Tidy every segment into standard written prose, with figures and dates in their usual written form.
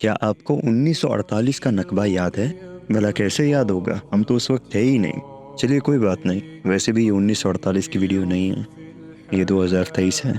کیا آپ کو 1948 کا نکبہ یاد ہے؟ بھلا کیسے یاد ہوگا، ہم تو اس وقت تھے ہی نہیں۔ چلیے کوئی بات نہیں، ویسے بھی یہ 1948 کی ویڈیو نہیں ہے، یہ 2023 ہے۔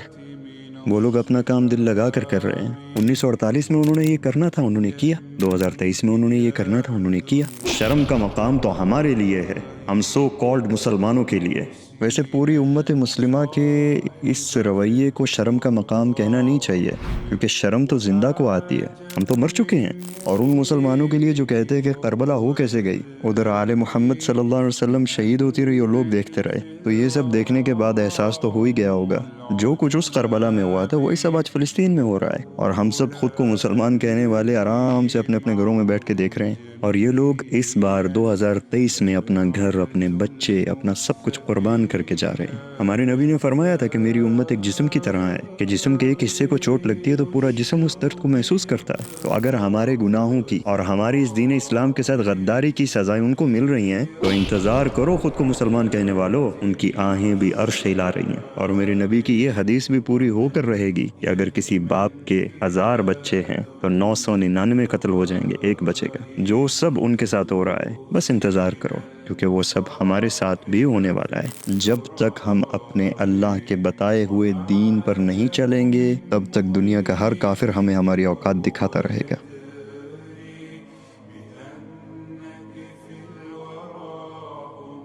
وہ لوگ اپنا کام دل لگا کر کر رہے ہیں۔ 1948 میں انہوں نے یہ کرنا تھا، انہوں نے کیا۔ 2023 میں انہوں نے یہ کرنا تھا، انہوں نے کیا۔ شرم کا مقام تو ہمارے لیے ہے، ہم سو کالڈ مسلمانوں کے لیے۔ ویسے پوری امت مسلمہ کے اس رویے کو شرم کا مقام کہنا نہیں چاہیے، کیونکہ شرم تو زندہ کو آتی ہے، ہم تو مر چکے ہیں۔ اور ان مسلمانوں کے لیے جو کہتے ہیں کہ کربلا ہو کیسے گئی، ادھر آل محمد صلی اللہ علیہ وسلم شہید ہوتی رہی اور لوگ دیکھتے رہے، تو یہ سب دیکھنے کے بعد احساس تو ہو ہی گیا ہوگا جو کچھ اس کربلا میں ہوا تھا وہی سب آج فلسطین میں ہو رہا ہے، اور ہم سب خود کو مسلمان کہنے والے آرام سے اپنے اپنے گھروں میں بیٹھ کے دیکھ رہے ہیں۔ اور یہ لوگ اس بار 2023 میں اپنا گھر، اپنے بچے، اپنا سب کچھ قربان کر کے جا رہے ہیں۔ ہمارے نبی نے فرمایا تھا کہ میری امت ایک جسم کی طرح ہے، کہ جسم کے ایک حصے کو چوٹ لگتی ہے تو پورا جسم اس درد کو محسوس کرتا ہے۔ تو اگر ہمارے گناہوں کی اور ہماری اس دین اسلام کے ساتھ غداری کی سزائیں ان کو مل رہی ہیں تو انتظار کرو خود کو مسلمان کہنے والوں، ان کی آہیں بھی عرش ہلا رہی ہیں۔ اور میرے نبی کی یہ حدیث بھی پوری ہو کر رہے گی کہ اگر کسی باپ کے 1000 بچے ہیں تو 999 قتل ہو جائیں گے ایک بچے کا۔ جو سب ان کے ساتھ ہو رہا ہے بس انتظار کرو، کیونکہ وہ سب ہمارے ساتھ بھی ہونے والا ہے۔ جب تک ہم اپنے اللہ کے بتائے ہوئے دین پر نہیں چلیں گے تب تک دنیا کا ہر کافر ہمیں ہماری اوقات دکھاتا رہے گا۔